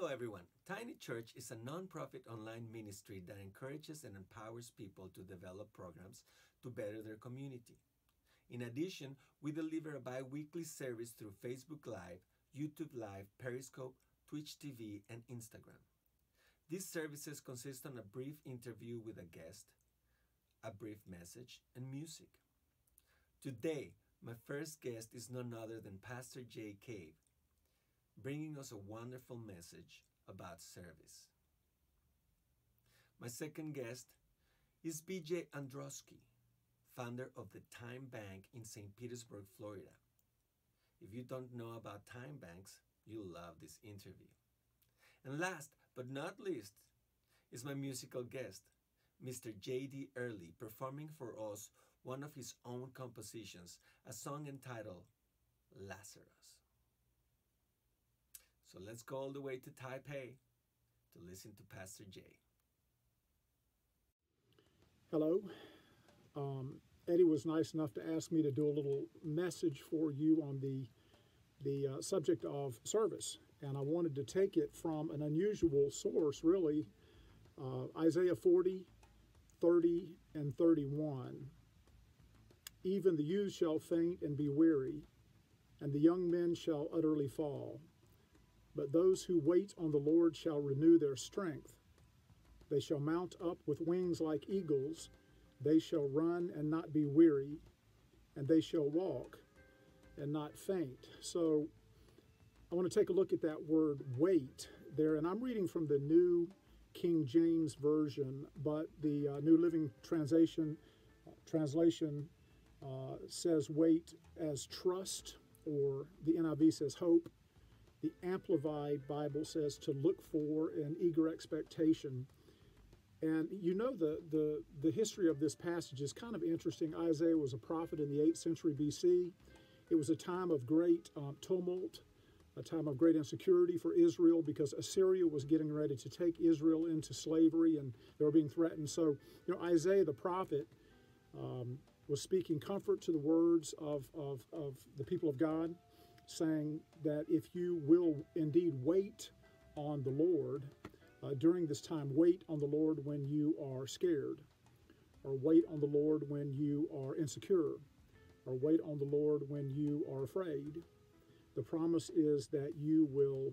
Hello everyone. Tiny Church is a non-profit online ministry that encourages and empowers people to develop programs to better their community. In addition, we deliver a bi-weekly service through Facebook Live, YouTube Live, Periscope, Twitch TV, and Instagram. These services consist on a brief interview with a guest, a brief message, and music. Today, my first guest is none other than Pastor Jay Cave, bringing us a wonderful message about service. My second guest is BJ Andreusky, founder of the Time Bank in St. Petersburg, Florida. If you don't know about time banks, you'll love this interview. And last but not least is my musical guest, Mr. J.D. Early, performing for us one of his own compositions, a song entitled Lazarus. So let's go all the way to Taipei to listen to Pastor Jay. Hello. Eddie was nice enough to ask me to do a little message for you on the subject of service. And I wanted to take it from an unusual source, really, Isaiah 40, 30, and 31. Even the youth shall faint and be weary, and the young men shall utterly fall. But those who wait on the Lord shall renew their strength. They shall mount up with wings like eagles. They shall run and not be weary, and they shall walk and not faint. So I want to take a look at that word wait there. And I'm reading from the New King James Version, but the New Living Translation says wait as trust, or the NIV says hope. The Amplified Bible says to look for an eager expectation. And you know the history of this passage is kind of interesting. Isaiah was a prophet in the 8th century BC. It was a time of great tumult, a time of great insecurity for Israel because Assyria was getting ready to take Israel into slavery and they were being threatened. So, Isaiah the prophet was speaking comfort to the words of the people of God, saying that if you will indeed wait on the Lord during this time, wait on the Lord when you are scared, or wait on the Lord when you are insecure, or wait on the Lord when you are afraid. The promise is that you will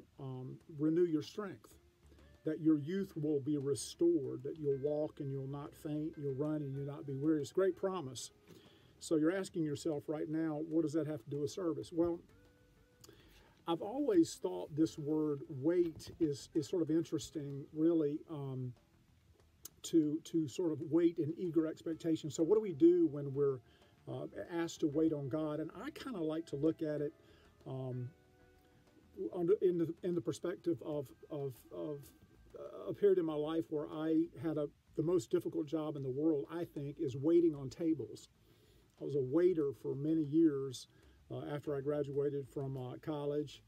renew your strength, that your youth will be restored, that you'll walk and you'll not faint, you'll run and you'll not be weary. It's a great promise. So you're asking yourself right now, what does that have to do with service? Well, I've always thought this word wait is sort of interesting, really, to sort of wait in eager expectation. So what do we do when we're asked to wait on God? And I kind of like to look at it in the perspective of a period in my life where I had the most difficult job in the world, I think, is waiting on tables. I was a waiter for many years after I graduated from college,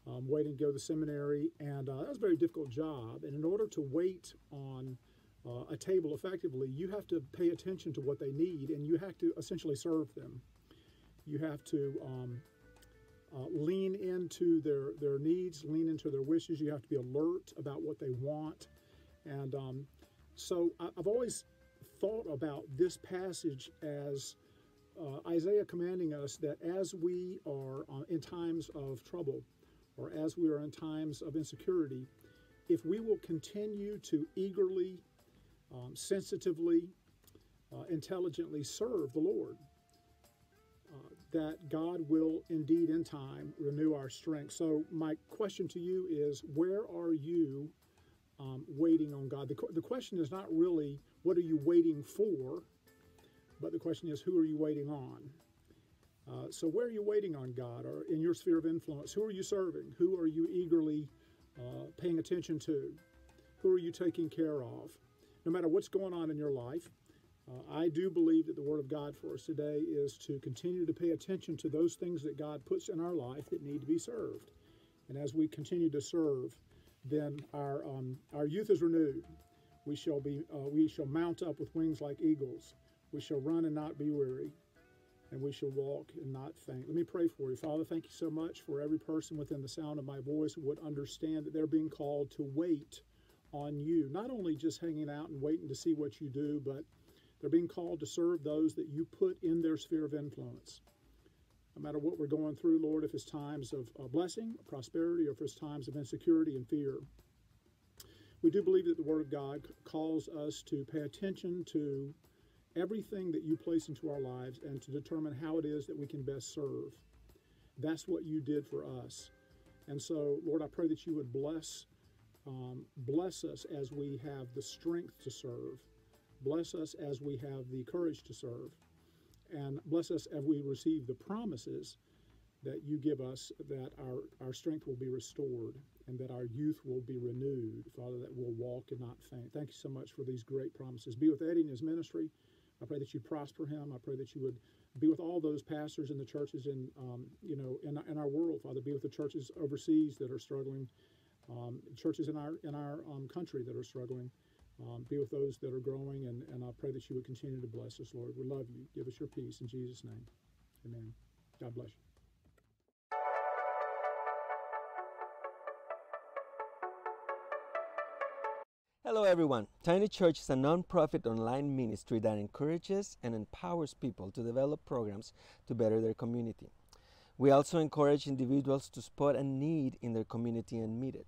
waiting to go to the seminary, and that was a very difficult job. And in order to wait on a table effectively, you have to pay attention to what they need, and you have to essentially serve them. You have to lean into their needs, lean into their wishes. You have to be alert about what they want. And so I've always thought about this passage as Isaiah commanding us that as we are in times of trouble, or as we are in times of insecurity, if we will continue to eagerly, sensitively, intelligently serve the Lord, that God will indeed in time renew our strength. So my question to you is, where are you waiting on God? The question is not really, what are you waiting for? But the question is, who are you waiting on? So where are you waiting on God, or in your sphere of influence? Who are you serving? Who are you eagerly paying attention to? Who are you taking care of? No matter what's going on in your life, I do believe that the Word of God for us today is to continue to pay attention to those things that God puts in our life that need to be served. And as we continue to serve, then our youth is renewed. We shall mount up with wings like eagles. We shall run and not be weary, and we shall walk and not faint. Let me pray for you. Father, thank you so much for every person within the sound of my voice who would understand that they're being called to wait on you, not only just hanging out and waiting to see what you do, but they're being called to serve those that you put in their sphere of influence. No matter what we're going through, Lord, if it's times of blessing, prosperity, or if it's times of insecurity and fear, we do believe that the Word of God calls us to pay attention to everything that you place into our lives and to determine how it is that we can best serve. That's what you did for us. And so, Lord, I pray that you would bless us as we have the strength to serve. Bless us as we have the courage to serve. And bless us as we receive the promises that you give us, that our strength will be restored and that our youth will be renewed, Father, that we'll walk and not faint. Thank you so much for these great promises. Be with Eddie and his ministry. I pray that you prosper him. I pray that you would be with all those pastors in the churches in our world, Father. Be with the churches overseas that are struggling, churches in our country that are struggling. Be with those that are growing, and I pray that you would continue to bless us, Lord. We love you. Give us your peace in Jesus' name. Amen. God bless you. Hello everyone. Tiny Church is a non-profit online ministry that encourages and empowers people to develop programs to better their community. We also encourage individuals to spot a need in their community and meet it.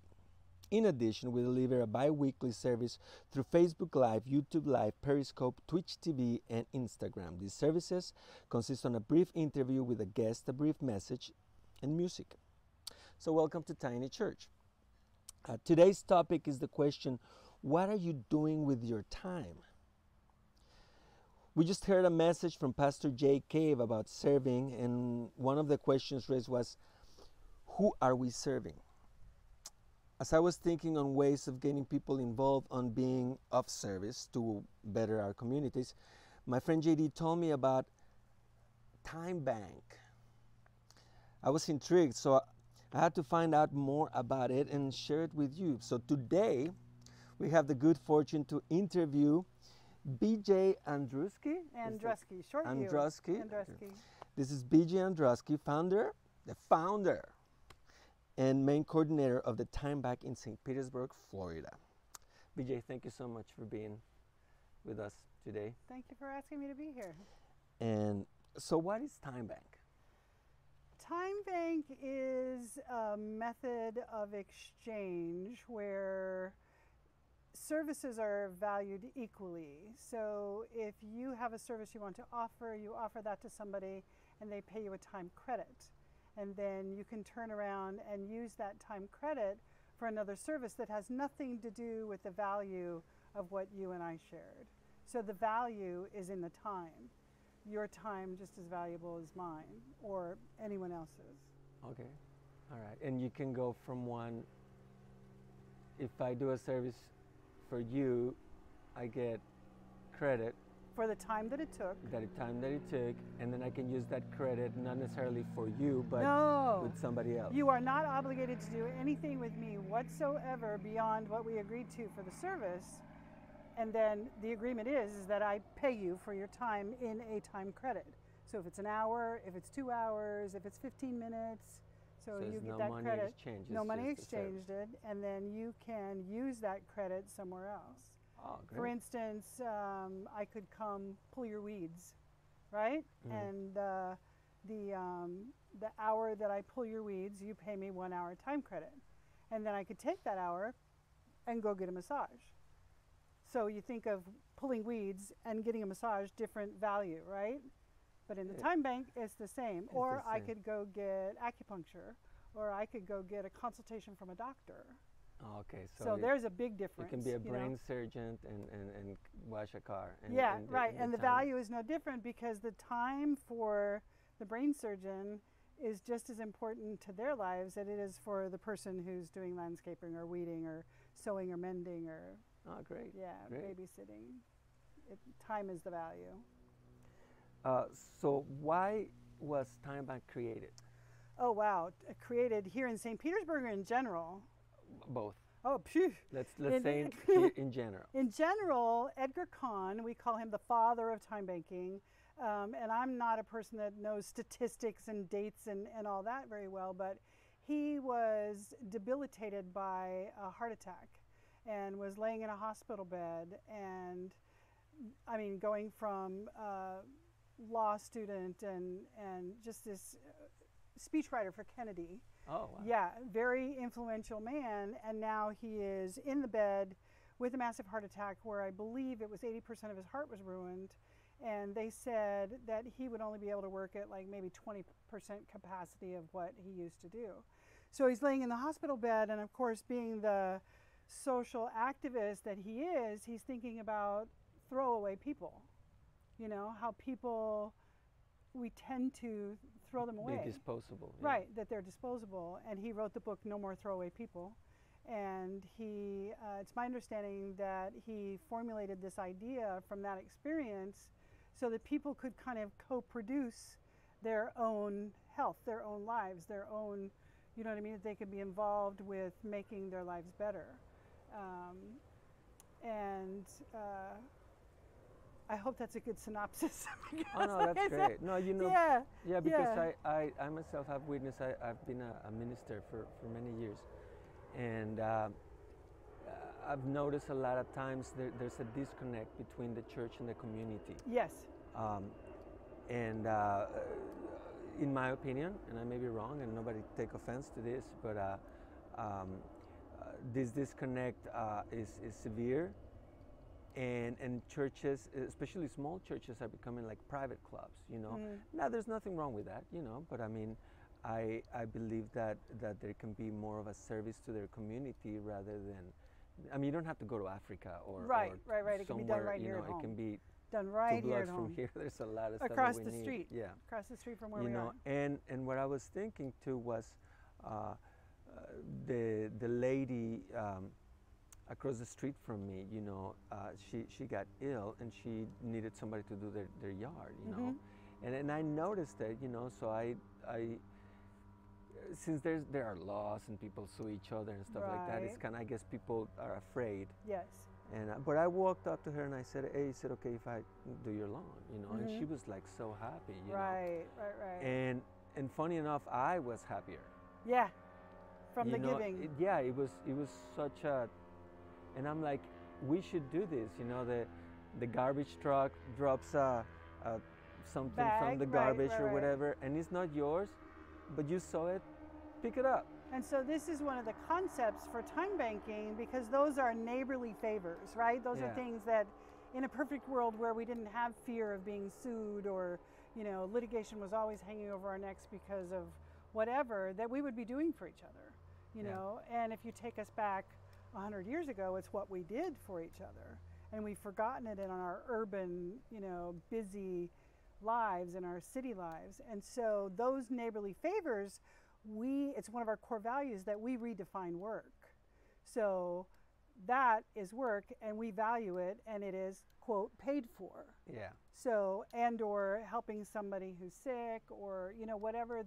In addition, we deliver a bi-weekly service through Facebook Live, YouTube Live, Periscope, Twitch TV, and Instagram. These services consist on a brief interview with a guest, a brief message, and music. So welcome to Tiny Church. Today's topic is the question, what are you doing with your time? We just heard a message from Pastor Jay Cave about serving, and one of the questions raised was, who are we serving? As I was thinking on ways of getting people involved on being of service to better our communities, my friend JD told me about Time Bank. I was intrigued, so I had to find out more about it and share it with you. So today, we have the good fortune to interview BJ Andreusky. Andreusky, short Andreusky. Andreusky. This is BJ Andreusky, the founder and main coordinator of the Time Bank in St. Petersburg, Florida. BJ, thank you so much for being with us today. Thank you for asking me to be here. And so what is Time Bank? Time Bank is a method of exchange where services are valued equally. So if you have a service you want to offer, you offer that to somebody and they pay you a time credit. And then you can turn around and use that time credit for another service that has nothing to do with the value of what you and I shared. So the value is in the time. Your time just as valuable as mine or anyone else's. Okay, all right. And you can go from one, if I do a service for you, I get credit. For the time that it took. And then I can use that credit not necessarily for you, but with somebody else. You are not obligated to do anything with me whatsoever beyond what we agreed to for the service. And then the agreement is that I pay you for your time in a time credit. So if it's an hour, if it's 2 hours, if it's 15 minutes, so you get that credit. No money exchanged, and then you can use that credit somewhere else. Oh, great. For instance, I could come pull your weeds, right? And the hour that I pull your weeds, you pay me 1 hour time credit. And then I could take that hour and go get a massage. So you think of pulling weeds and getting a massage, different value, right? But in the Time Bank, it's the same. Or I could go get acupuncture, or I could go get a consultation from a doctor. Oh, okay, so there's a big difference. You can be a brain surgeon and wash a car. And the value is no different because the time for the brain surgeon is just as important to their lives as it is for the person who's doing landscaping or weeding or sewing or mending or great. Babysitting. Time is the value. So why was Time Bank created? Oh wow, created here in St. Petersburg or in general? Both. Oh, phew. Let's say in general. In general, Edgar Kahn, we call him the father of time banking, And I'm not a person that knows statistics and dates and all that very well, but he was debilitated by a heart attack and was laying in a hospital bed. And I mean, going from law student and just this speechwriter for Kennedy. Oh, wow. Yeah, very influential man. And now he is in the bed with a massive heart attack where I believe it was 80% of his heart was ruined. And they said that he would only be able to work at like maybe 20% capacity of what he used to do. So he's laying in the hospital bed, and of course, being the social activist that he is, he's thinking about throwaway people. You know, how people, we tend to throw them away. Be disposable. Yeah. Right, that they're disposable. And he wrote the book No More Throwaway People. And he, it's my understanding that he formulated this idea from that experience so that people could kind of co-produce their own health, their own lives, their own, you know what I mean, that they could be involved with making their lives better. I hope that's a good synopsis. Oh, no, that's great. No, you know, yeah, because I myself have witnessed, I've been a minister for many years. And I've noticed a lot of times there's a disconnect between the church and the community. Yes. And in my opinion, and I may be wrong, and nobody take offense to this, but this disconnect is severe. And churches, especially small churches, are becoming like private clubs, you know. Now, there's nothing wrong with that, you know, but I mean, I believe that there can be more of a service to their community rather than, I mean, you don't have to go to Africa or right. It can be done somewhere, right you here know, at home. It can be done right here at from home. here. There's a lot of stuff across that we the need. street. Yeah, across the street from where you we know, are. and what I was thinking too was the lady across the street from me, you know, she got ill and she needed somebody to do their yard, you know, and I noticed that, you know, so I since there are laws and people sue each other and stuff like that, it's kind of, I guess people are afraid. Yes. And but I walked up to her and I said, "Hey, is it okay if I do your lawn?" You know, and she was like so happy. You know? Right. And funny enough, I was happier. Yeah. From you the know, giving. It was such a, and I'm like, we should do this. You know, the garbage truck drops something Bag, from the garbage or whatever, and it's not yours, but you saw it, pick it up. And so this is one of the concepts for time banking, because those are neighborly favors, right? Those are things that in a perfect world where we didn't have fear of being sued or, you know, litigation was always hanging over our necks because of whatever, that we would be doing for each other, you know? And if you take us back 100 years ago, it's what we did for each other. And we've forgotten it in our urban, you know, busy lives, in our city lives. And so those neighborly favors, it's one of our core values that we redefine work. So that is work and we value it, and it is, quote, paid for. Yeah. So, and or helping somebody who's sick, or, you know, whatever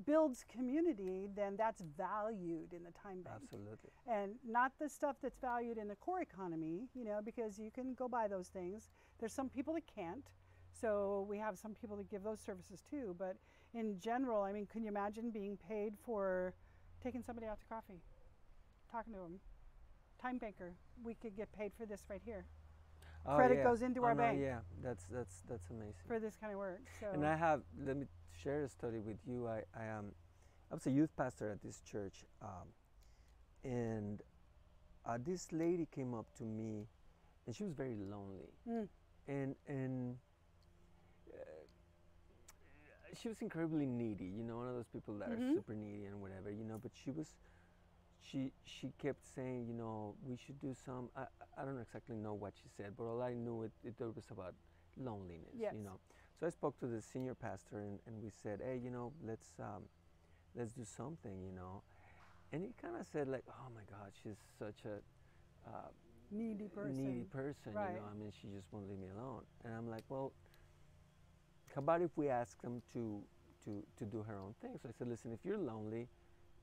builds community, then that's valued in the time bank. Absolutely. And not the stuff that's valued in the core economy, you know, because you can go buy those things. There's some people that can't. So we have some people that give those services too. But in general, I mean, can you imagine being paid for taking somebody out to coffee, talking to them? Time banker, we could get paid for this right here. Oh, Credit goes into our bank. Yeah, that's amazing. For this kind of work. So. And let me share a story with you. I was a youth pastor at this church, and this lady came up to me, and she was very lonely, and she was incredibly needy. You know, one of those people that are super needy and whatever. You know, but she kept saying, you know, we should do some. I don't exactly know what she said, but all I knew it was about loneliness. Yes. You know, so I spoke to the senior pastor and we said, hey, you know, let's do something, you know, and he kind of said like, oh my God, she's such a needy person. Right. You know, I mean, she just won't leave me alone. And I'm like, well, how about if we ask them to do her own thing? So I said, listen, if you're lonely,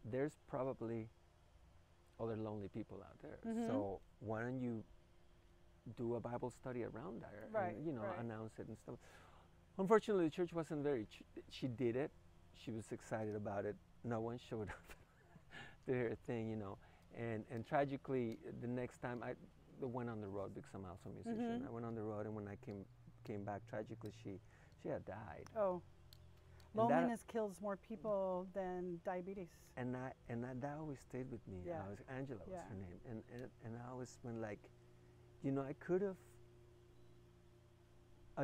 there's probably other lonely people out there. So why don't you do a Bible study around there, Right, and right. announce it and stuff. Unfortunately, the church wasn't very. She did it. She was excited about it. No one showed up to her thing, and tragically, the next time I went on the road because I'm also a musician. Mm-hmm. I went on the road, and when I came back, tragically, she had died. Oh, And loneliness kills more people than diabetes. that always stayed with me. Yeah. Angela was Yeah. her name, and I always went like, I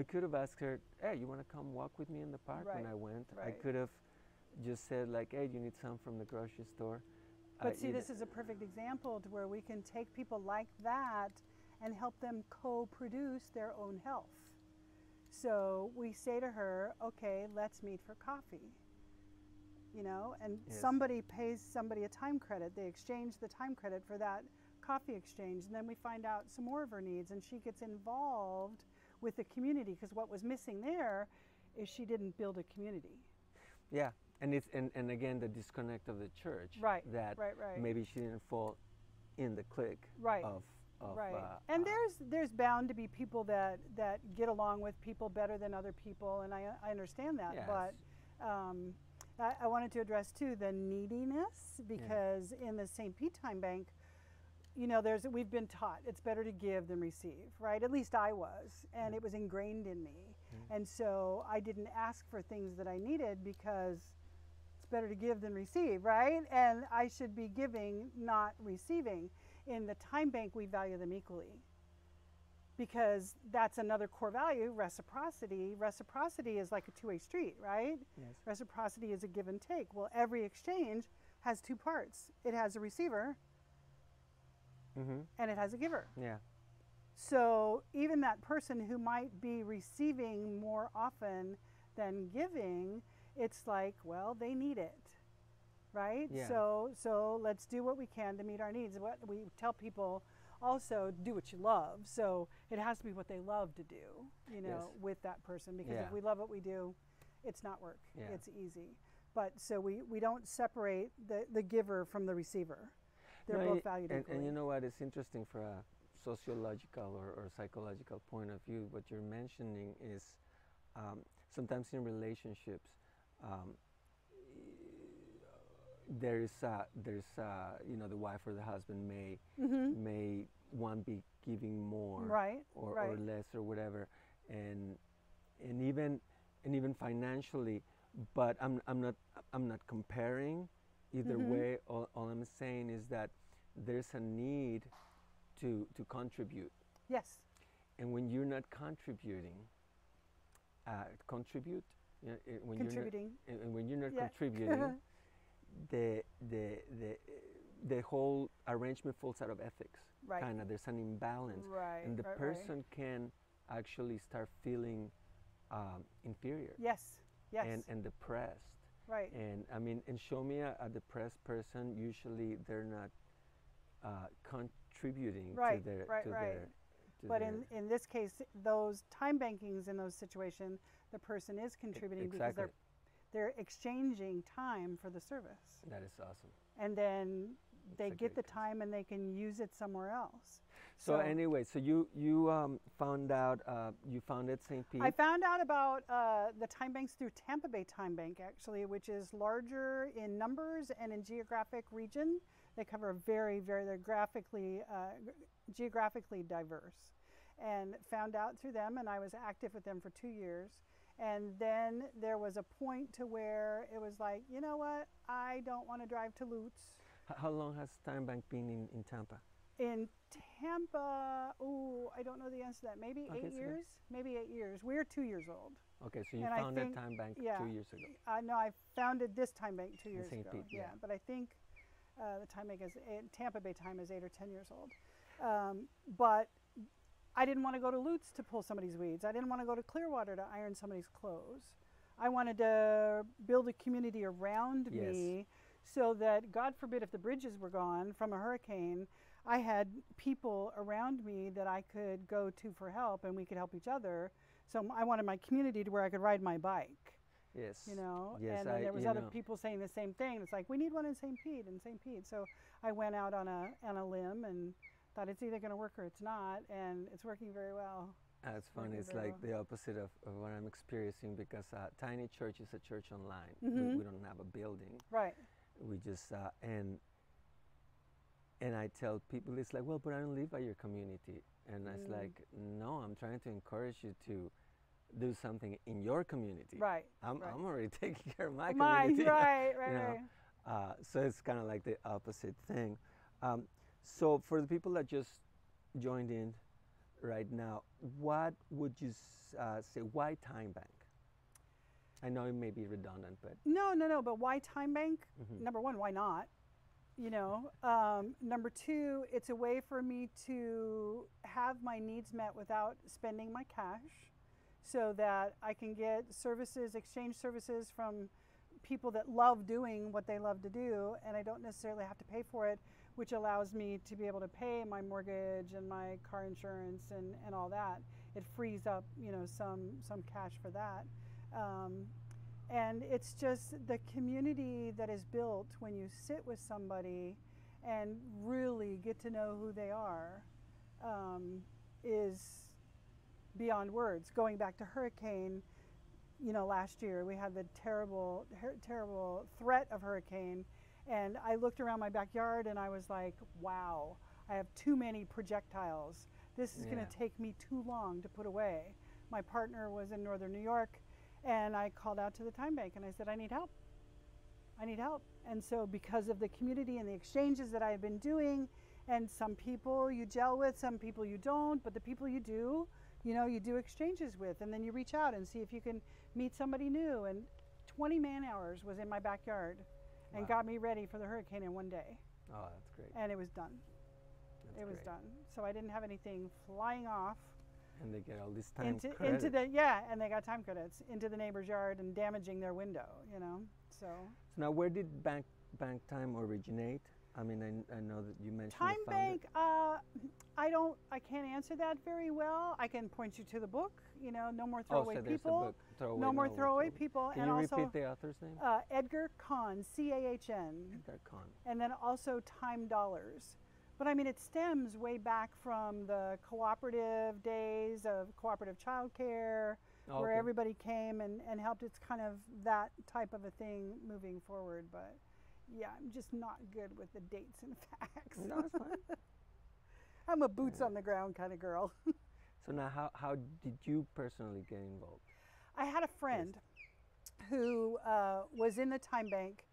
could have asked her, hey, you want to come walk with me in the park? When Right, I went, I right. could have just said like, hey, you need some from the grocery store. But see, this is a perfect example to where we can take people like that and help them co-produce their own health. So we say to her, okay, let's meet for coffee. And Yes. somebody pays somebody a time credit. They exchange the time credit for that coffee exchange, and then we find out some more of her needs, and she gets involved with the community, because what was missing there is she didn't build a community. Yeah, and it's and again the disconnect of the church. Right, That right, right. maybe she didn't fall in the clique. Right. Of Right. And there's bound to be people that get along with people better than other people, and I understand that. Yes. But I wanted to address too the neediness, because in the St. Pete Time Bank, we've been taught it's better to give than receive, right? At least I was, and it was ingrained in me. And so I didn't ask for things that I needed because it's better to give than receive, right? And I should be giving, not receiving. In the time bank, we value them equally, because that's another core value, reciprocity. Reciprocity is like a two-way street, right? Yes. Reciprocity is a give and take. Well, every exchange has two parts. It has a receiver and it has a giver. Yeah. So even that person who might be receiving more often than giving, it's like, well, they need it, right? Yeah. So let's do what we can to meet our needs. What we tell people also, do what you love. So it has to be what they love to do, Yes. with that person, because Yeah. if we love what we do, it's not work. Yeah. It's easy. But so we don't separate the giver from the receiver. They're both valued equally. And you know what? It's interesting for a sociological or psychological point of view. What you're mentioning is sometimes in relationships, there's the wife or the husband may one be giving more, Right, or right. less or whatever, and even financially. But I'm not comparing either way. All I'm saying is that there's a need to contribute, Yes. and when you're not contributing, contribute. When Contributing. when you're not Yeah. contributing, the whole arrangement falls out of ethics. Right. Kind of, there's an imbalance, Right, and the right, right. person can actually start feeling inferior Yes. Yes. and depressed. Right. And I mean, and show me a depressed person. Usually, they're not contributing Right, to their right, to right. their. To But their in this case, those time bankings in those situations, the person is contributing because exactly. they're exchanging time for the service, That is awesome. and then they a get the great time and they can use it somewhere else. So anyway, so you found out you founded St. Pete. I found out about the time banks through Tampa Bay Time Bank, actually, which is larger in numbers and in geographic region. They cover they're geographically diverse, and found out through them, and I was active with them for 2 years. And then there was a point to where it was like, you know what, I don't want to drive to Lutz. How long has Time Bank been in Tampa? In Tampa, I don't know the answer to that. Maybe Okay, 8 so years? Maybe 8 years. We're 2 years old. Okay, so you And I founded think- Time Bank yeah. 2 years ago. No, I founded this time bank 2 years St. ago. Pete, yeah. But I think the time bank Tampa Bay Time is 8 or 10 years old. But I didn't want to go to Lutz to pull somebody's weeds. I didn't want to go to Clearwater to iron somebody's clothes. I wanted to build a community around Yes. me so that, God forbid, if the bridges were gone from a hurricane, I had people around me that I could go to for help, and we could help each other. So I wanted my community to where I could ride my bike. Yes. And Yes, then there was other people saying the same thing. It's like, we need one in St. Pete. So I went out on a limb and thought it's either going to work or it's not, and it's working very well. It's funny. It's like the opposite of what I'm experiencing, because Tiny Church is a church online. We don't have a building. Right. We just and I tell people, it's like, well, but I don't live by your community, and it's like, no, I'm trying to encourage you to do something in your community. Right. I'm already taking care of my Mine, community. right. So it's kind of like the opposite thing. So for the people that just joined in right now, what would you say, why Time Bank? I know it may be redundant, but... No, but why Time Bank? Number one, why not? You know, number two, it's a way for me to have my needs met without spending my cash, so that I can get services, exchange services from people that love doing what they love to do, and I don't necessarily have to pay for it, which allows me to be able to pay my mortgage and my car insurance and all that. It frees up, you know, some cash for that. And it's just the community that is built when you sit with somebody and really get to know who they are, is beyond words. Going back to hurricane, you know, last year we had the terrible threat of hurricane, and I looked around my backyard and I was like, wow, I have too many projectiles. This is going to take me too long to put away. My partner was in northern New York, and I called out to the Time Bank and I said, I need help. I need help. And so because of the community and the exchanges that I've been doing, and some people you gel with, some people you don't, but the people you do, you know, you do exchanges with, and then you reach out and see if you can meet somebody new. And 20 man hours was in my backyard and got me ready for the hurricane in one day. Oh, that's great. And it was done. It was done. So I didn't have anything flying off. And they get all this time into the and they got time credits into the neighbor's yard and damaging their window, you know. So now, where did Bank Time originate? I mean, I know that you mentioned Time the founder. Bank. I can't answer that very well. I can point you to the book. You know, No More Throwaway so People. No More Throwaway People. Can and you also, repeat the author's name? Edgar Kahn, C-A-H-N. Edgar Kahn. And then also Time Dollars. But I mean, it stems way back from the cooperative days of cooperative childcare, where everybody came and helped. It's kind of that type of a thing moving forward. But yeah, I'm just not good with the dates and facts. No, it's fine. I'm a boots on the ground kind of girl. So now, how did you personally get involved? I had a friend who was in the Time Bank,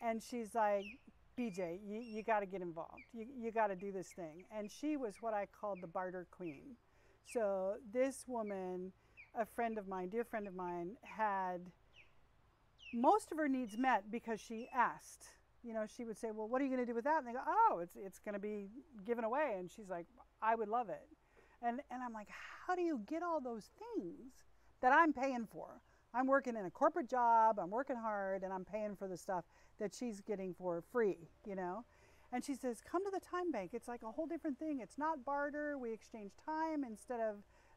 and she's like, BJ, you got to get involved. You got to do this thing. And she was what I called the barter queen. So this woman, a friend of mine, dear friend of mine, had most of her needs met because she asked. You know, she would say, well, what are you going to do with that? And they go, oh, it's going to be given away. And she's like, I would love it. And I'm like, how do you get all those things that I'm paying for? I'm working in a corporate job, I'm working hard, and I'm paying for the stuff that she's getting for free, you know? And she says, come to the Time Bank. It's like a whole different thing. It's not barter. We exchange time instead of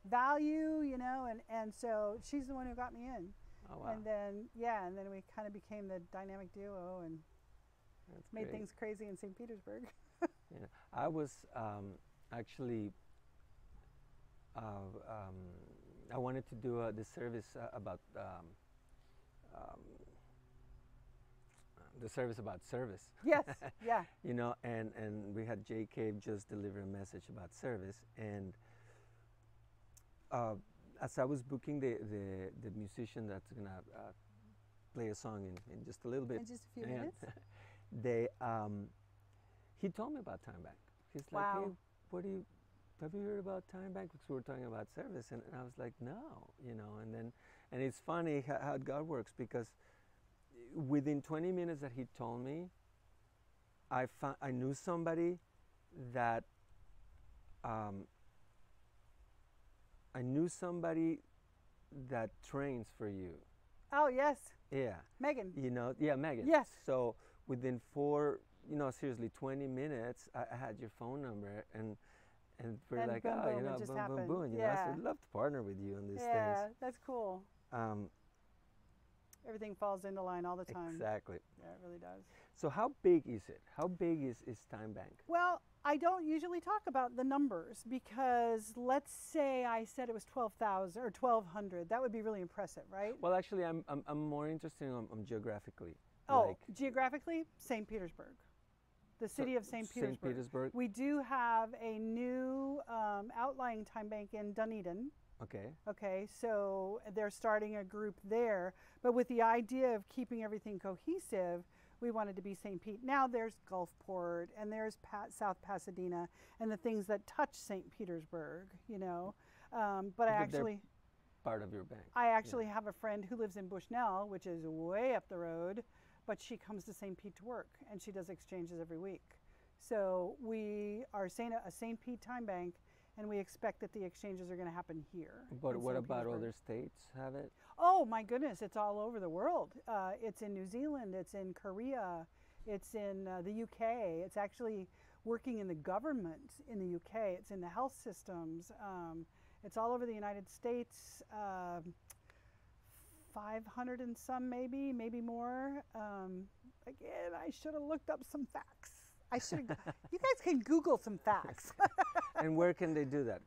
value, you know? And so she's the one who got me in. Oh, wow. And then we kind of became the dynamic duo and made things crazy in St. Petersburg. Yeah, I was actually, I wanted to do the service about the service about service. Yes, yeah. You know, and we had Jay Cave just deliver a message about service, and as I was booking the musician that's gonna play a song in just a little bit, In just a few minutes. they he told me about Time Bank. He's like, Wow. hey, have you heard about Time Bank? Because we were talking about service, and I was like, no, you know. And it's funny how God works, because within 20 minutes that he told me, I knew somebody that trains for you. Oh, yes. Yeah. Megan. You know, yeah, Megan. Yes. So within 20 minutes, I had your phone number, and we're like, boom, oh, boom, you it know, just boom, happened. boom, boom. You know, Yeah. I'd love to partner with you on these Yeah, things. that's cool. Everything falls into line all the time. Exactly. Yeah, it really does. So how big is it? How big is Time Bank? Well, I don't usually talk about the numbers because let's say I said it was 12,000 or 1,200. That would be really impressive, right? Well, actually, I'm more interested on geographically. Oh, Like, geographically, St. Petersburg. The city of St. Petersburg. St. Petersburg. We do have a new outlying time bank in Dunedin. Okay. Okay, so they're starting a group there. But with the idea of keeping everything cohesive, we wanted to be St. Pete. Now there's Gulfport and there's South Pasadena and the things that touch St. Petersburg, you know. But they're part of your bank. I actually have a friend who lives in Bushnell, which is way up the road, but she comes to St. Pete to work and she does exchanges every week. So we are a St. Pete time bank, and we expect that the exchanges are going to happen here. But what about other states have it? Oh my goodness, it's all over the world. It's in New Zealand, it's in Korea, it's in the UK. It's actually working in the government in the UK. It's in the health systems. It's all over the United States. 500 and some, maybe more. Again, I should have looked up some facts. I should. You guys can Google some facts. And where can they do that?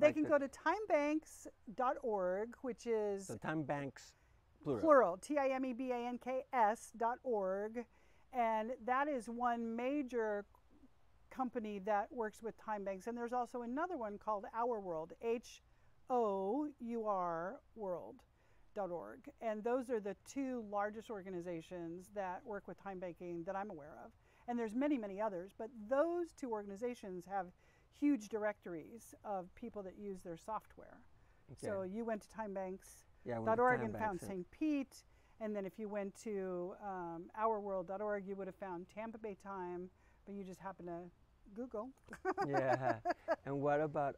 They can go to timebanks.org, which is so time banks, plural. Plural, TIMEBANKS.org, and that is one major company that works with time banks. And there's also another one called Our World, HOUR World.org, and those are the two largest organizations that work with time banking that I'm aware of. And there's many others, but those two organizations have huge directories of people that use their software. Okay. So you went to timebanks.org and found St. Pete, and then if you went to ourworld.org, you would have found Tampa Bay Time, but you just happened to Google. Yeah. And what about,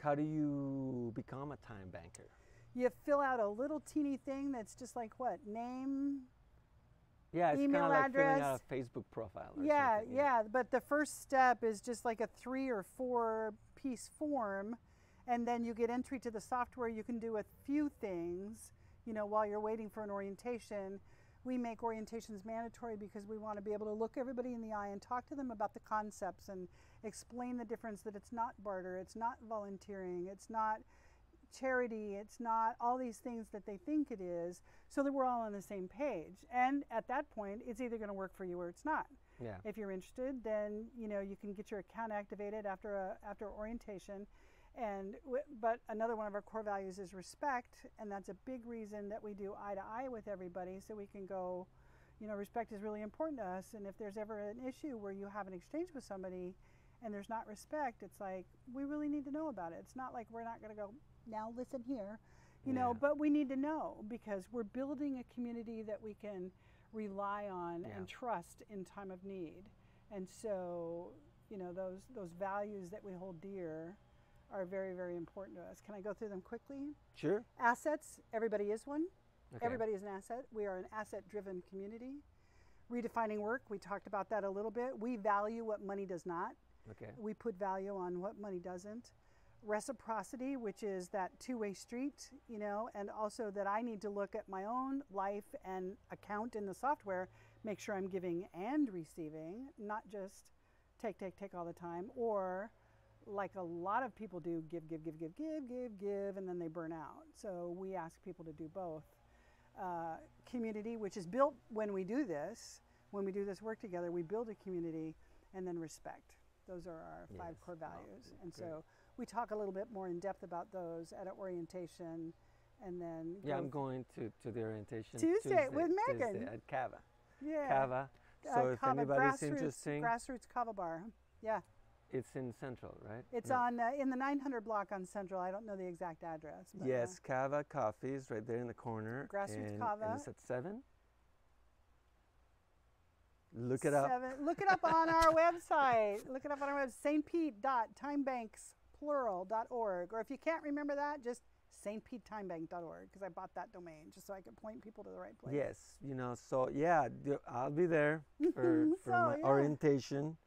how do you become a time banker? You fill out a little teeny thing that's just like what? Name, yeah, it's email kind of like address. filling out a Facebook profile or something. Yeah, but the first step is just like a 3 or 4 piece form, and then you get entry to the software. You can do a few things, you know, while you're waiting for an orientation. We make orientations mandatory because we want to be able to look everybody in the eye and talk to them about the concepts and explain the difference, that it's not barter, it's not volunteering, it's not charity, it's not all these things that they think it is, so that we're all on the same page. And at that point, it's either going to work for you or it's not. Yeah. If you're interested, then you know you can get your account activated after orientation. But another one of our core values is respect, and that's a big reason that we do eye to eye with everybody, so we can go, you know, respect is really important to us. And if there's ever an issue where you have an exchange with somebody and there's not respect, it's like we really need to know about it. It's not like we're not going to go, now listen here, you know, but we need to know, because we're building a community that we can rely on and trust in time of need. And so, you know, those values that we hold dear are very important to us. Can I go through them quickly? Sure. Assets, everybody is one. Okay. Everybody is an asset. We are an asset-driven community. Redefining work, we talked about that a little bit. We value what money does not. Okay. We put value on what money doesn't. Reciprocity, which is that two-way street, you know, and also that I need to look at my own life and account in the software, make sure I'm giving and receiving, not just take all the time, or like a lot of people do, give, and then they burn out. So we ask people to do both. Community, which is built when we do this work together, we build a community, and then respect. Those are our 5 core values. And great. So we talk a little bit more in depth about those at an orientation, and then I'm going to the orientation Tuesday with Megan Tuesday at Cava. Yeah. Cava. So if Cava, anybody's interested, Grassroots Cava Bar. Yeah. it's in Central, right? It's on in the 900 block on Central. I don't know the exact address. But Yes, Cava Coffee is right there in the corner. Grassroots Cava. And it's at 7. Look it up. Look it up on our website. Look it up on our website, stpete.timebanksplural.org. Or if you can't remember that, just stpetetimebank.org, because I bought that domain just so I could point people to the right place. Yes, you know, so yeah, I'll be there for my orientation.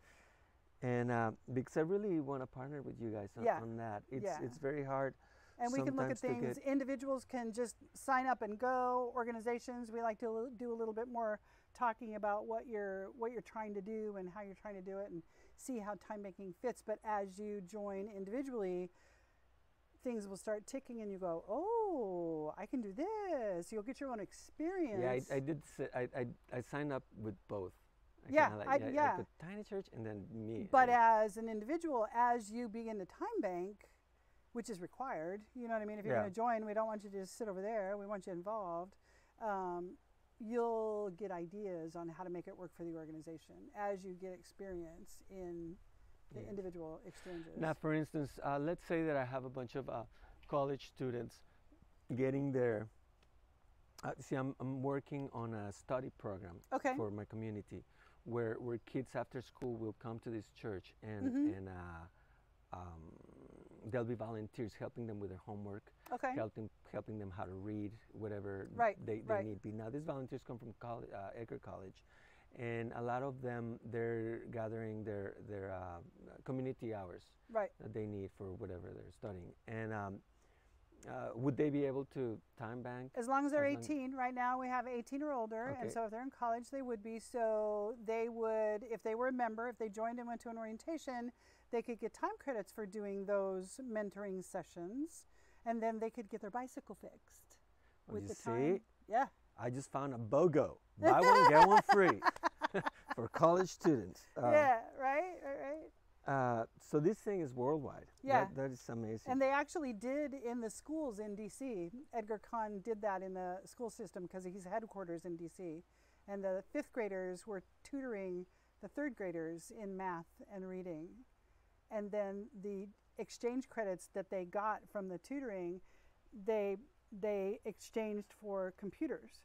And because I really want to partner with you guys on that. It's very hard. And we can look at things. Individuals can just sign up and go. Organizations, we like to do a little bit more talking about what you're trying to do and how you're trying to do it, and see how time banking fits. But as you join individually, things will start ticking, and you go, oh, I can do this. You'll get your own experience. Yeah, I did. I signed up with both. I put Tiny Church and then me. But as an individual, as you begin to time bank, which is required, you know what I mean? If you're going to join, we don't want you to just sit over there. We want you involved. You'll get ideas on how to make it work for the organization as you get experience in the individual exchanges. Now, for instance, let's say that I have a bunch of college students getting there. See, I'm working on a study program for my community, where kids after school will come to this church, and there'll be volunteers helping them with their homework, helping them how to read, whatever they need be. Now, these volunteers come from Edgar College, and a lot of them, they're gathering their community hours that they need for whatever they're studying. And would they be able to time bank? As long as they're 18. Right now we have 18 or older, and so if they're in college, they would be. So they would, if they were a member, if they joined and went to an orientation, they could get time credits for doing those mentoring sessions, and then they could get their bicycle fixed with the time. Yeah. I just found a BOGO. Buy one, get one free for college students. So this thing is worldwide. Yeah. That is amazing. And they actually did in the schools in D.C. Edgar Kahn did that in the school system because he's headquarters in D.C. And the 5th graders were tutoring the 3rd graders in math and reading. And then the exchange credits that they got from the tutoring, they exchanged for computers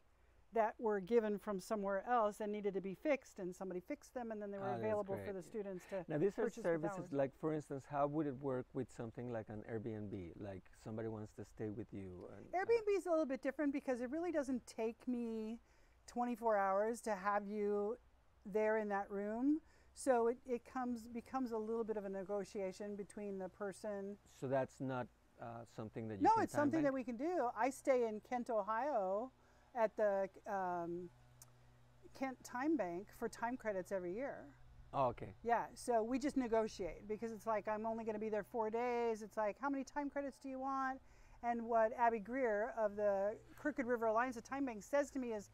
that were given from somewhere else and needed to be fixed, and somebody fixed them, and then they were available for the students to Now, these are services, like, for instance, how would it work with something like an Airbnb? Like, somebody wants to stay with you. And, Airbnb is a little bit different because it really doesn't take me 24 hours to have you there in that room. So it becomes a little bit of a negotiation between the person. So that's not something that you No, can it's something bank? that we can do. I stay in Kent, Ohio, at the Kent Time Bank for time credits every year. Oh, okay. Yeah, so we just negotiate because it's like, I'm only going to be there 4 days. It's like, how many time credits do you want? And what Abby Greer of the Crooked River Alliance of Time Bank says to me is,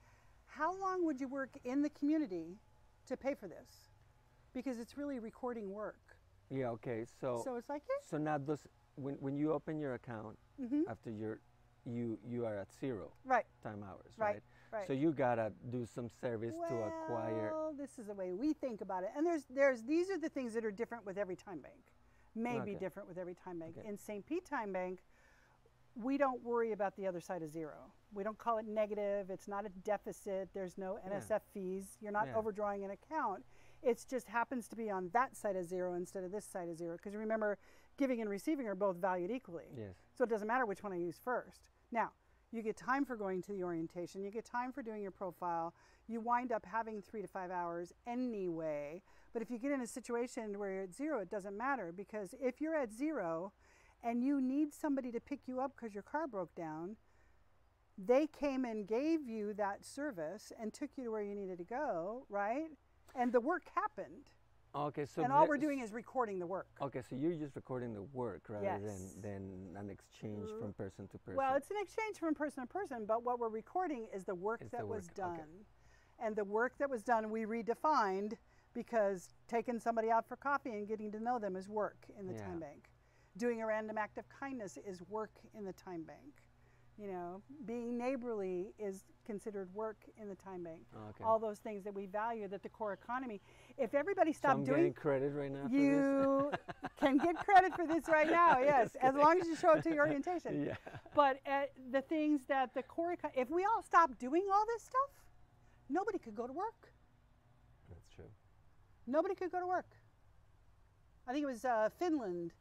how long would you work in the community to pay for this? Because it's really recording work. Yeah, okay. So it's like, so now when you open your account after you are at 0 time hours, right? So you gotta do some service to acquire. Well, this is the way we think about it, and these are the things that are different with every time bank. Be different with every time bank. In St. Pete Time Bank, we don't worry about the other side of 0. We don't call it negative. It's not a deficit. There's no NSF fees. You're not overdrawing an account. It just happens to be on that side of 0 instead of this side of 0. Because remember, giving and receiving are both valued equally. Yes. So it doesn't matter which one I use first. Now, you get time for going to the orientation. You get time for doing your profile. You wind up having 3 to 5 hours anyway. But if you get in a situation where you're at 0, it doesn't matter. Because if you're at 0 and you need somebody to pick you up because your car broke down, they came and gave you that service and took you to where you needed to go, right? And the work happened. Okay, so and all we're doing is recording the work. Okay, so you're just recording the work rather than an exchange from person to person. Well, it's an exchange from person to person, but what we're recording is the work that was done. Okay. And the work that was done we redefined because taking somebody out for coffee and getting to know them is work in the time bank. Doing a random act of kindness is work in the time bank. You know, being neighborly is considered work in the time bank. Okay. All those things that we value, that the core economy. If everybody stopped I'm doing, getting credit right now. You can get credit for this right now. Yes, as long as you show up to your orientation. Yeah. But the things that the core, if we all stopped doing all this stuff, nobody could go to work. That's true. Nobody could go to work. I think it was Finland.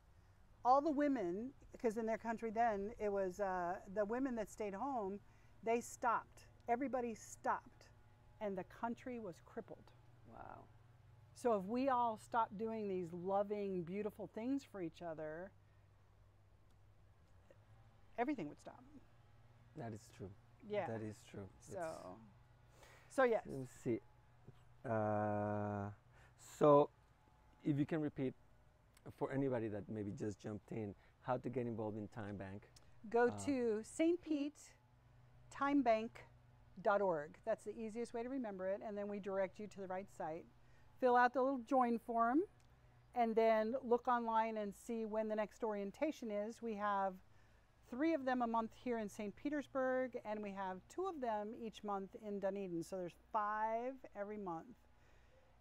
All the women, because in their country then, it was the women that stayed home, they stopped. Everybody stopped. And the country was crippled. Wow. So if we all stopped doing these loving, beautiful things for each other, everything would stop. That is true. Yeah. That is true. So. So yes. Let me see. So, if you can repeat for anybody that maybe just jumped in, how to get involved in Time Bank. Go to stpetetimebank.org. That's the easiest way to remember it, and then we direct you to the right site. Fill out the little join form, and then look online and see when the next orientation is. We have 3 of them a month here in St. Petersburg, and we have 2 of them each month in Dunedin. So there's 5 every month.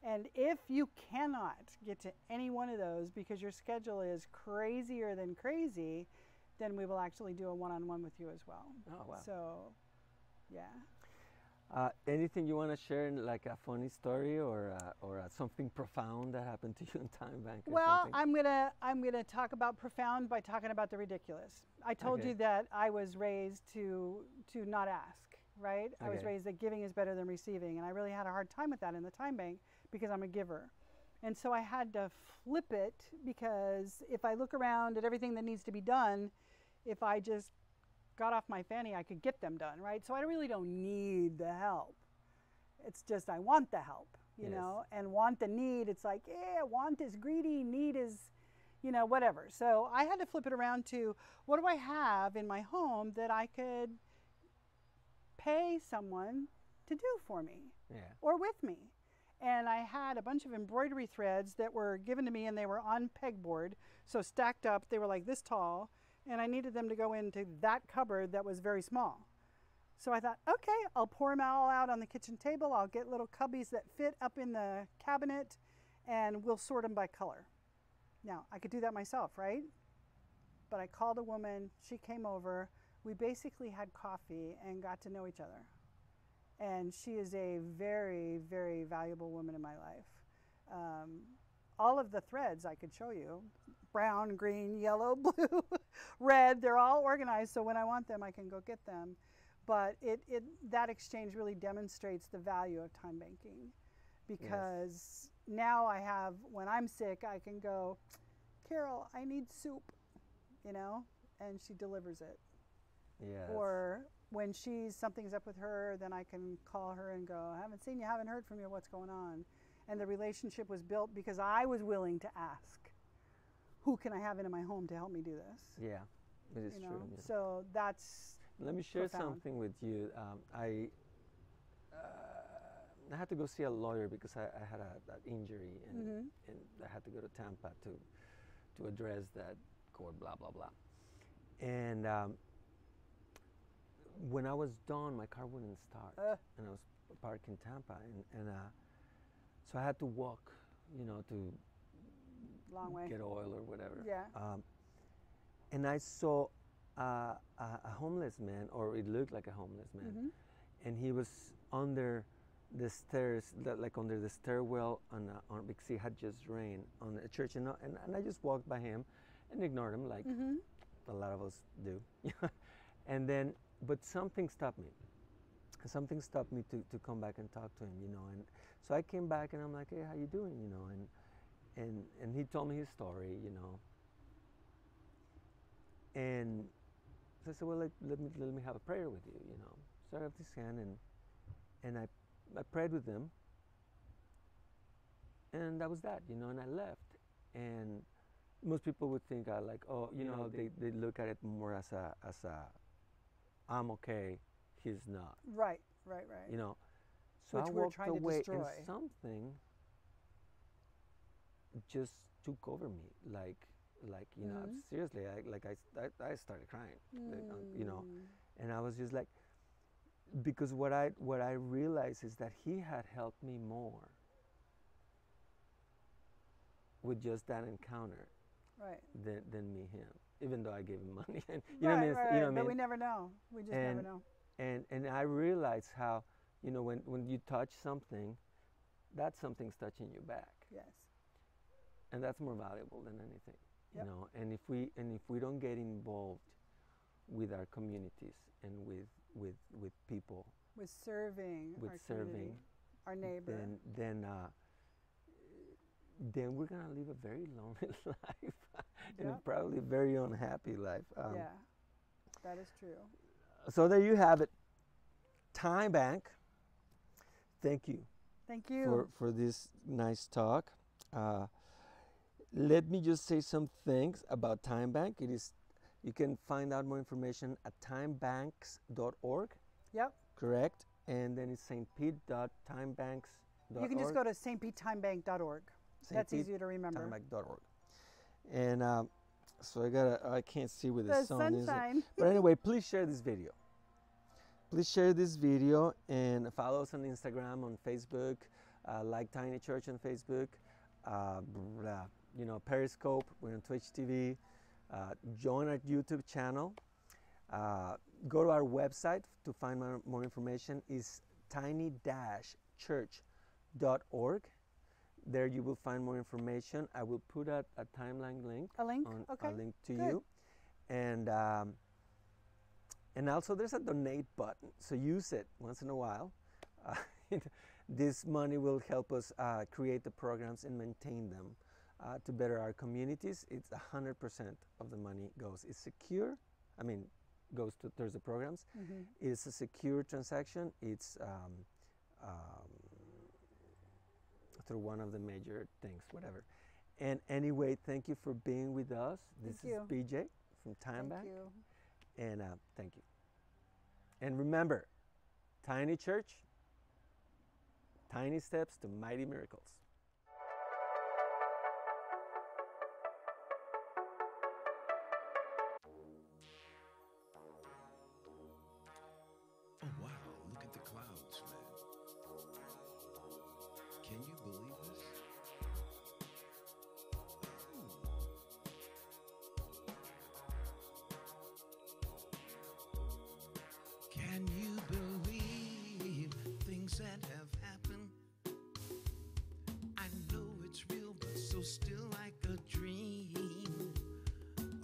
And if you cannot get to any one of those because your schedule is crazier than crazy, then we will actually do a one-on-one with you as well. Oh, wow. So, yeah. Anything you want to share, like a funny story or something profound that happened to you in Time Bank? Or Well, something? I'm gonna talk about profound by talking about the ridiculous. I told Okay. you that I was raised to not ask, right? I was Okay. raised that giving is better than receiving, and I really had a hard time with that in the Time Bank because I'm a giver. And so I had to flip it, because if I look around at everything that needs to be done, if I just got off my fanny, I could get them done, right? So I really don't need the help. It's just I want the help, you Yes. know, and want the need. It's like, yeah, want is greedy, need is, you know, whatever. So I had to flip it around to, what do I have in my home that I could pay someone to do for me Yeah. or with me? And I had a bunch of embroidery threads that were given to me, and they were on pegboard, so stacked up. They were like this tall, and I needed them to go into that cupboard that was very small. So I thought, okay, I'll pour them all out on the kitchen table. I'll get little cubbies that fit up in the cabinet, and we'll sort them by color. Now, I could do that myself, right? But I called a woman. She came over. We basically had coffee and got to know each other. And she is a very, very valuable woman in my life. All of the threads I could show you, brown, green, yellow, blue, red, they're all organized, so when I want them, I can go get them. But that exchange really demonstrates the value of time banking, because now I have, when I'm sick, I can go, Carol, I need soup, you know, and she delivers it. Yeah. Or when something's up with her, then I can call her and go, I haven't seen you, haven't heard from you, what's going on? And the relationship was built because I was willing to ask, who can I have into my home to help me do this? Yeah, it is You true. know? Yeah. So that's Let me share profound. something with you. I had to go see a lawyer because I had an injury, and I had to go to Tampa to address that court, blah, blah, blah. And when I was done, my car wouldn't start, and I was parked in Tampa, and so I had to walk, you know, to long way. get oil or whatever. Yeah. And I saw a homeless man, or it looked like a homeless man, and he was under the stairs, like under the stairwell, on because it had just rained on a church, and I just walked by him and ignored him, like a lot of us do. And then, but something stopped me. Something stopped me to come back and talk to him, you know. And so I came back and I'm like, hey, how you doing, you know? And he told me his story, you know. And so I said, well, let me have a prayer with you, you know. So I have this hand, and I prayed with them, and that was that, you know. And I left, and most people would think I like, oh, you know, they look at it more as a I'm okay, he's not. Right. You know, so Which I we're walked trying to away, destroy. and something just took over me, like you know, seriously, I started crying, you know, and I was just like, because what I realized is that he had helped me more with just that encounter, Right. than me him, even though I gave him money, and You know what I mean? you know what I mean. But we never know. We just never know. And I realized how, you know, when you touch something, that something's touching you back. Yes. And that's more valuable than anything. Yep. You know, and if we don't get involved with our communities and with people, With serving with our serving, community, our neighbor. then we're gonna live a very lonely life, and Yep. probably a very unhappy life. Yeah, that is true. So there you have it. Time Bank. thank you. Thank you. For this nice talk. Let me just say some things about Time Bank. You can find out more information at timebanks.org. Yep. Correct. And then it's stpete.timebanks.org. You can just go to stptetimebank.org. That's easier to remember. Timebank.org. And so I can't see where the sun is. Sunshine. But anyway, please share this video. Please share this video and follow us on Instagram, on Facebook, like Tiny Church on Facebook, Periscope, we're on Twitch TV. Join our YouTube channel. Go to our website to find more information. It's tiny-church.org. There you will find more information. I will put a timeline link. A link? A link to Good. you. And also there's a donate button, so use it once in a while. This money will help us create the programs and maintain them to better our communities. It's 100% of the money goes. It's secure. Goes towards the programs. Mm-hmm. It's a secure transaction. It's through one of the major things, whatever. And anyway, thank you for being with us. This is BJ from Time Bank. Thank you. And thank you. And remember, Tiny Church, tiny steps to mighty miracles. Oh, wow, look at the clouds, man. Can you believe this? Can you believe things that have happened? I know it's real, but so still like a dream.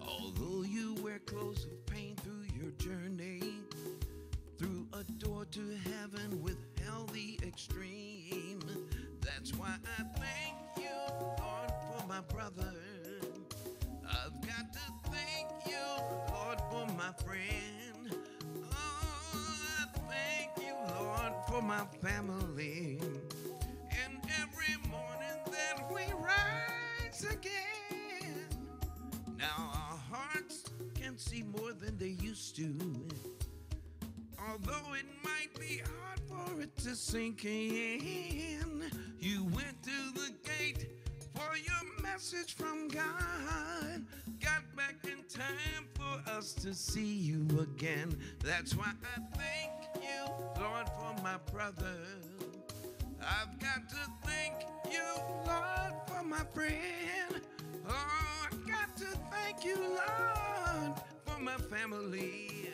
Although you wear clothes of pain through your journey, through a door to heaven with hell the extreme. That's why I thank you, Lord, for my brother. I've got to thank you, Lord, for my friend. I thank you, Lord, for my family. And every morning that we rise again, now our hearts can see more than they used to. Although it might be hard for it to sink in, you went through the gate for your message from God. Got back in time for us to see you again. That's why I thank you, Lord, for my brother. I've got to thank you, Lord, for my friend. Oh, I've got to thank you, Lord, for my family.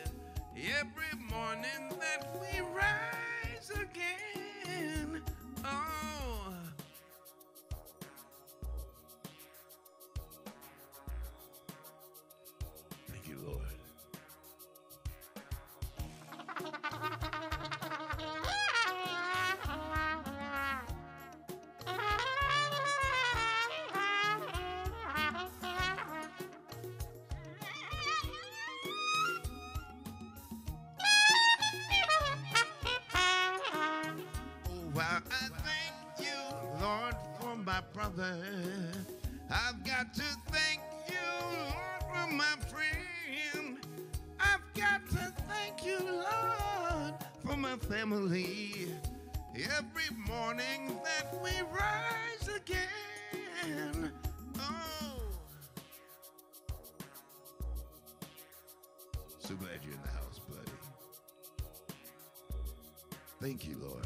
Every morning that we rise again. Oh, thank you, Lord. Well, I thank you, Lord, for my brother. I've got to thank you, Lord, for my friend. I've got to thank you, Lord, for my family. Every morning that we rise again. Oh, so glad you're in the house, buddy. Thank you, Lord.